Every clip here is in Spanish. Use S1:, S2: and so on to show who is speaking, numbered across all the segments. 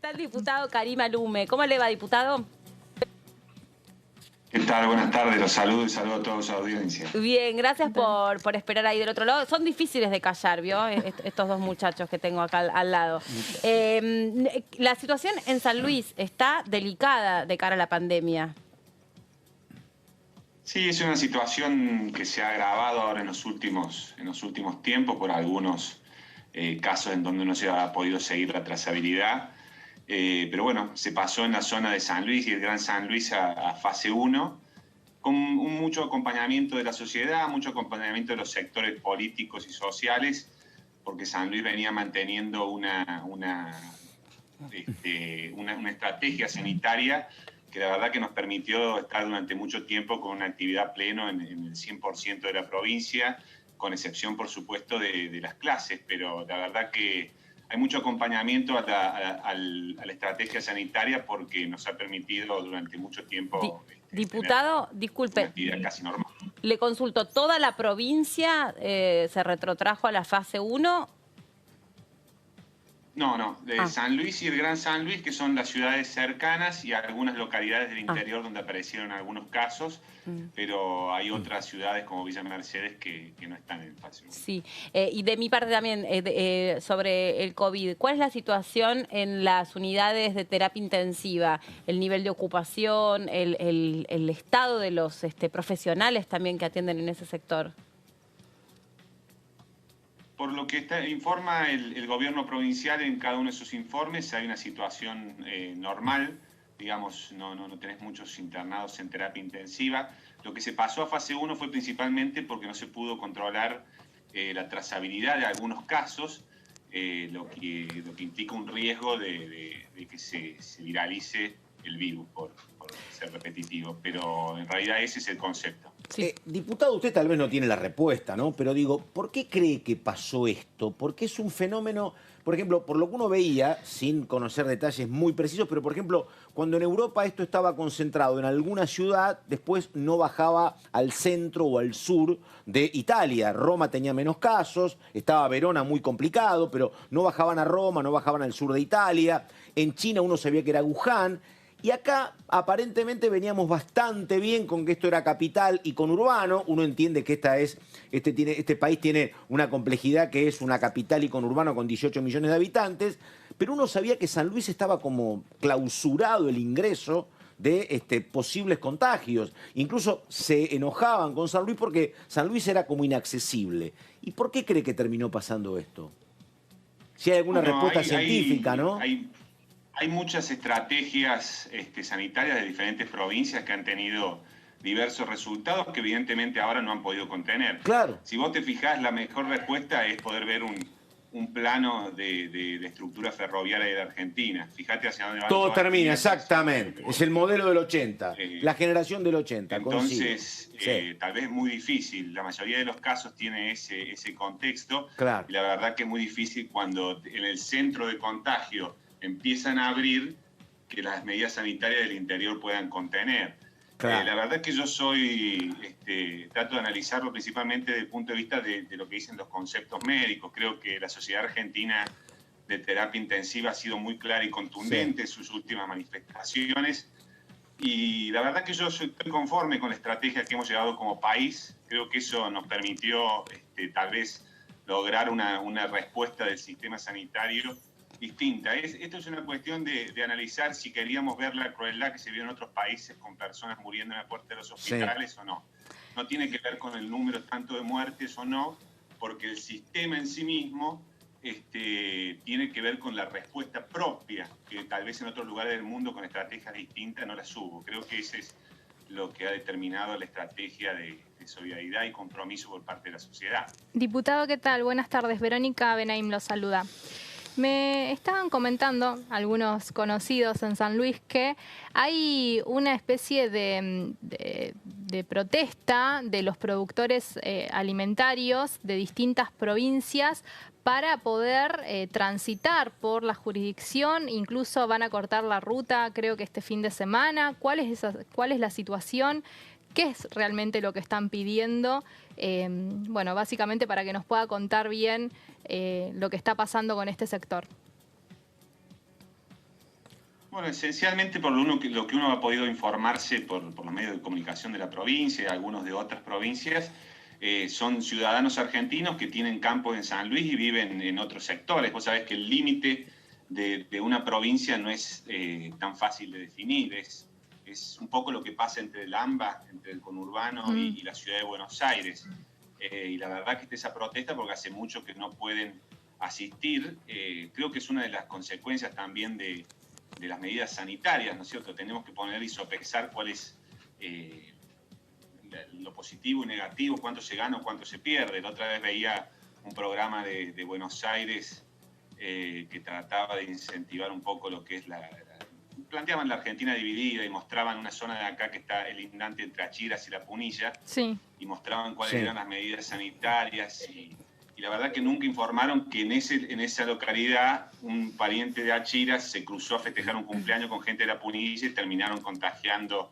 S1: Está el diputado Karim Alume. ¿Cómo le va, diputado?
S2: ¿Qué tal? Buenas tardes, los saludo y saludo a toda su audiencia.
S1: Bien, gracias por esperar ahí del otro lado. Son difíciles de callar, ¿vio? Estos dos muchachos que tengo acá al lado. La situación en San Luis está delicada de cara a la pandemia.
S2: Sí, es una situación que se ha agravado ahora en los últimos tiempos por algunos casos en donde no se ha podido seguir la trazabilidad. Pero bueno, se pasó en la zona de San Luis y el Gran San Luis a fase 1, con mucho acompañamiento de la sociedad, mucho acompañamiento de los sectores políticos y sociales, porque San Luis venía manteniendo una estrategia sanitaria que la verdad que nos permitió estar durante mucho tiempo con una actividad pleno en el 100% de la provincia, con excepción, por supuesto, de las clases, pero la verdad que hay mucho acompañamiento a la estrategia sanitaria porque nos ha permitido durante mucho tiempo
S1: Diputado,
S2: tener
S1: disculpe,
S2: una actividad casi normal.
S1: le consulto, ¿toda la provincia se retrotrajo a la fase 1?
S2: No, de San Luis y el Gran San Luis, que son las ciudades cercanas y algunas localidades del interior donde aparecieron algunos casos, pero hay otras ciudades como Villa Mercedes que no están en fase 1.
S1: Sí, y de mi parte también, sobre el COVID, ¿cuál es la situación en las unidades de terapia intensiva? El nivel de ocupación, el estado de los profesionales también que atienden en ese sector.
S2: Por lo que informa el gobierno provincial en cada uno de sus informes, hay una situación normal, digamos, no tenés muchos internados en terapia intensiva. Lo que se pasó a fase 1 fue principalmente porque no se pudo controlar la trazabilidad de algunos casos, lo que implica un riesgo de que se viralice el virus, por ser repetitivo, pero en realidad ese es el concepto.
S1: Sí.
S3: Diputado, usted tal vez no tiene la respuesta, ¿no? Pero digo, ¿por qué cree que pasó esto? Porque es un fenómeno, por ejemplo, por lo que uno veía, sin conocer detalles muy precisos, pero por ejemplo, cuando en Europa esto estaba concentrado en alguna ciudad, después no bajaba al centro o al sur de Italia. Roma tenía menos casos, estaba Verona muy complicado, pero no bajaban a Roma, no bajaban al sur de Italia. En China uno sabía que era Wuhan. Y acá aparentemente veníamos bastante bien con que esto era capital y conurbano. Uno entiende que este país tiene una complejidad que es una capital y conurbano con 18 millones de habitantes, pero uno sabía que San Luis estaba como clausurado el ingreso de posibles contagios. Incluso se enojaban con San Luis porque San Luis era como inaccesible. ¿Y por qué cree que terminó pasando esto? Si hay alguna respuesta científica, ¿no?
S2: Hay muchas estrategias sanitarias de diferentes provincias que han tenido diversos resultados que evidentemente ahora no han podido contener.
S3: Claro.
S2: Si vos te fijás, la mejor respuesta es poder ver un plano de estructura ferroviaria de Argentina. Fíjate hacia dónde va.
S3: Todo termina, exactamente. Es el modelo del 80, la generación del 80.
S2: Entonces, tal vez es muy difícil. La mayoría de los casos tiene ese contexto.
S3: Claro.
S2: Y la verdad que es muy difícil cuando en el centro de contagio empiezan a abrir, que las medidas sanitarias del interior puedan contener.
S3: Claro.
S2: La verdad es que yo trato de analizarlo principalmente desde el punto de vista de lo que dicen los conceptos médicos. Creo que la Sociedad Argentina de Terapia Intensiva ha sido muy clara y contundente en sus últimas manifestaciones. Y la verdad que yo estoy conforme con la estrategia que hemos llevado como país. Creo que eso nos permitió tal vez lograr una respuesta del sistema sanitario distinta. Esto es una cuestión de analizar si queríamos ver la crueldad que se vio en otros países con personas muriendo en la puerta de los hospitales o no. No tiene que ver con el número tanto de muertes o no, porque el sistema en sí mismo tiene que ver con la respuesta propia, que tal vez en otros lugares del mundo con estrategias distintas no las hubo. Creo que ese es lo que ha determinado la estrategia de solidaridad y compromiso por parte de la sociedad.
S4: Diputado, ¿qué tal? Buenas tardes. Verónica Benaim lo saluda. Me estaban comentando algunos conocidos en San Luis que hay una especie de protesta de los productores alimentarios de distintas provincias para poder transitar por la jurisdicción. Incluso van a cortar la ruta, creo que este fin de semana. ¿Cuál es la situación? ¿Qué es realmente lo que están pidiendo? Bueno, básicamente para que nos pueda contar bien lo que está pasando con este sector.
S2: Bueno, esencialmente por lo que uno ha podido informarse por los medios de comunicación de la provincia y algunos de otras provincias, son ciudadanos argentinos que tienen campos en San Luis y viven en otros sectores. Vos sabés que el límite de una provincia no es tan fácil de definir, es un poco lo que pasa entre el AMBA, entre el conurbano y la ciudad de Buenos Aires. Y la verdad que está esa protesta porque hace mucho que no pueden asistir. Creo que es una de las consecuencias también de las medidas sanitarias, ¿no es cierto? Tenemos que poner y sopesar cuál es lo positivo y negativo, cuánto se gana o cuánto se pierde. La otra vez veía un programa de Buenos Aires que trataba de incentivar un poco lo que es planteaban la Argentina dividida y mostraban una zona de acá que está el lindante entre Achiras y La Punilla,
S4: Sí.
S2: y mostraban cuáles eran las medidas sanitarias y la verdad que nunca informaron que en esa localidad un pariente de Achiras se cruzó a festejar un cumpleaños con gente de La Punilla y terminaron contagiando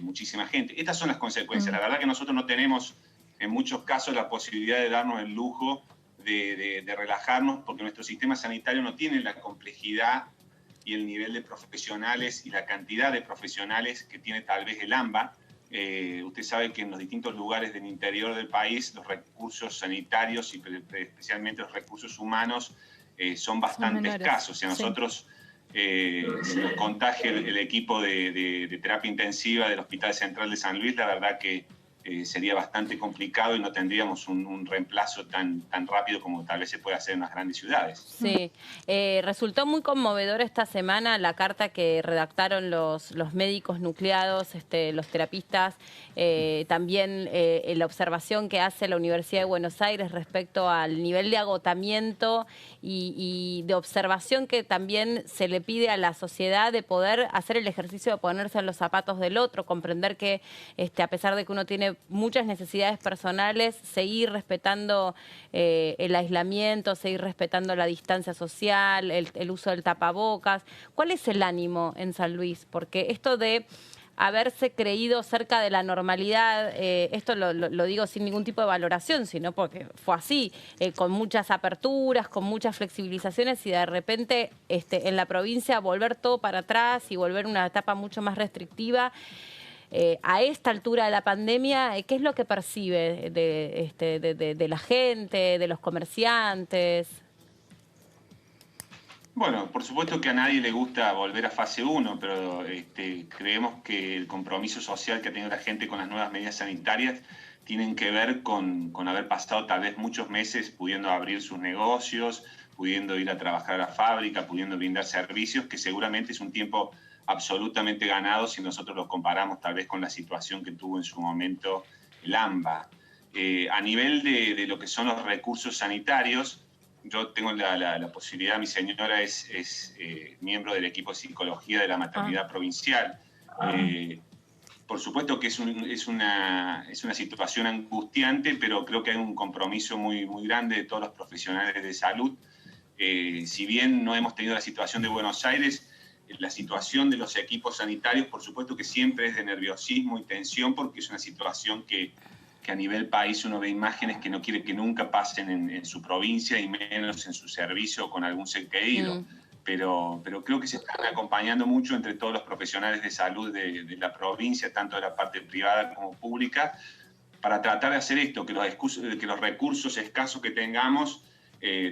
S2: muchísima gente. Estas son las consecuencias. La verdad que nosotros no tenemos en muchos casos la posibilidad de darnos el lujo de relajarnos porque nuestro sistema sanitario no tiene la complejidad y el nivel de profesionales y la cantidad de profesionales que tiene tal vez el AMBA. Usted sabe que en los distintos lugares del interior del país los recursos sanitarios y especialmente los recursos humanos son bastante escasos. Si a nosotros se nos contagia el equipo de terapia intensiva del Hospital Central de San Luis, la verdad que sería bastante complicado y no tendríamos un reemplazo tan rápido como tal vez se puede hacer en las grandes ciudades.
S1: Sí, resultó muy conmovedora esta semana la carta que redactaron los médicos nucleados, los terapistas, también la observación que hace la Universidad de Buenos Aires respecto al nivel de agotamiento y de observación que también se le pide a la sociedad de poder hacer el ejercicio de ponerse en los zapatos del otro, comprender que a pesar de que uno tiene muchas necesidades personales, seguir respetando el aislamiento, seguir respetando la distancia social, el uso del tapabocas. ¿Cuál es el ánimo en San Luis? Porque esto de haberse creído cerca de la normalidad, esto lo digo sin ningún tipo de valoración, sino porque fue así, con muchas aperturas, con muchas flexibilizaciones y de repente en la provincia volver todo para atrás y volver una etapa mucho más restrictiva. A esta altura de la pandemia, ¿qué es lo que percibe de la gente, de los comerciantes?
S2: Bueno, por supuesto que a nadie le gusta volver a fase 1, pero creemos que el compromiso social que ha tenido la gente con las nuevas medidas sanitarias tienen que ver con haber pasado tal vez muchos meses pudiendo abrir sus negocios, pudiendo ir a trabajar a la fábrica, pudiendo brindar servicios, que seguramente es un tiempo absolutamente ganado si nosotros lo comparamos tal vez con la situación que tuvo en su momento el AMBA. A nivel de lo que son los recursos sanitarios, yo tengo la posibilidad, mi señora es miembro del equipo de psicología de la maternidad provincial. Por supuesto que es una situación angustiante, pero creo que hay un compromiso muy grande de todos los profesionales de salud. Si bien no hemos tenido la situación de Buenos Aires, la situación de los equipos sanitarios, por supuesto que siempre es de nerviosismo y tensión, porque es una situación que a nivel país uno ve imágenes que no quiere que nunca pasen en su provincia y menos en su servicio con algún ser querido. Pero creo que se están acompañando mucho entre todos los profesionales de salud de la provincia, tanto de la parte privada como pública, para tratar de hacer esto, que los recursos escasos que tengamos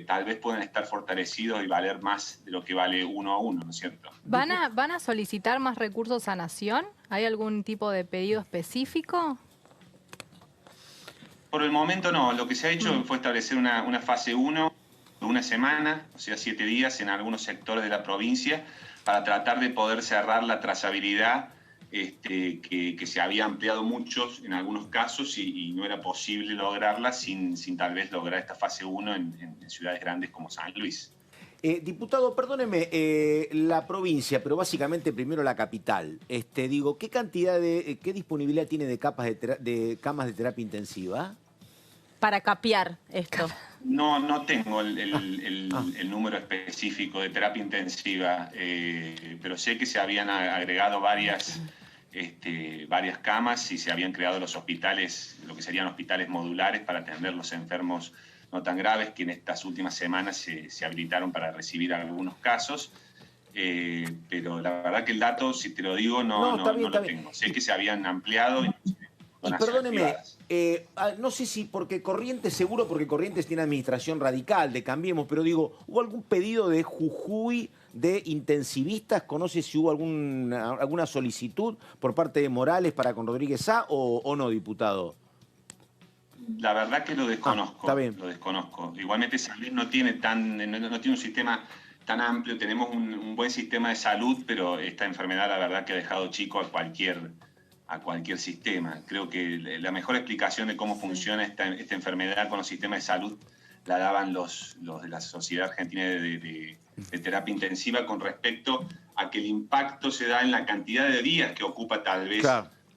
S2: tal vez puedan estar fortalecidos y valer más de lo que vale uno a uno, ¿no es cierto?
S4: ¿Van a solicitar más recursos a Nación? ¿Hay algún tipo de pedido específico?
S2: Por el momento no. Lo que se ha hecho fue establecer una fase 1 de una semana, o sea, 7 días en algunos sectores de la provincia, para tratar de poder cerrar la trazabilidad que se había ampliado mucho en algunos casos y no era posible lograrla sin tal vez lograr esta fase 1 en ciudades grandes como San Luis.
S3: Diputado, perdóneme, la provincia, pero básicamente primero la capital. ¿Qué cantidad qué disponibilidad tiene de camas de terapia intensiva?
S1: Para capear esto.
S2: No tengo el número específico de terapia intensiva, pero sé que se habían agregado varias camas y se habían creado los hospitales, lo que serían hospitales modulares para atender los enfermos no tan graves, que en estas últimas semanas se habilitaron para recibir algunos casos. pero la verdad que el dato, si te lo digo, no lo tengo. Sé que se habían ampliado.
S3: Y perdóneme, no sé si porque Corrientes, seguro porque Corrientes tiene administración radical, de Cambiemos, pero digo, ¿hubo algún pedido de Jujuy de intensivistas? ¿Conoce si hubo alguna solicitud por parte de Morales para con Rodríguez Sá o no, diputado?
S2: La verdad que lo desconozco.
S3: Está bien.
S2: Lo desconozco. Igualmente San Luis no tiene un sistema tan amplio. Tenemos un buen sistema de salud, pero esta enfermedad la verdad que ha dejado chico a cualquier sistema. Creo que la mejor explicación de cómo funciona esta enfermedad con los sistemas de salud la daban los de la Sociedad Argentina de Terapia Intensiva con respecto a que el impacto se da en la cantidad de días que ocupa tal vez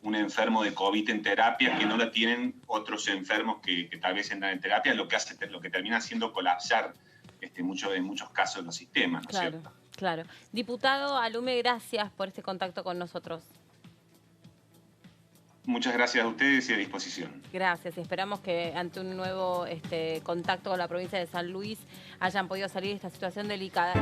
S2: un enfermo de COVID en terapia, que no la tienen otros enfermos que tal vez entran en terapia, lo que termina haciendo colapsar en muchos casos los sistemas, ¿no es cierto?
S1: Claro. Diputado Alume, gracias por este contacto con nosotros.
S2: Muchas gracias a ustedes y a disposición.
S1: Gracias, y esperamos que ante un nuevo contacto con la provincia de San Luis hayan podido salir de esta situación delicada.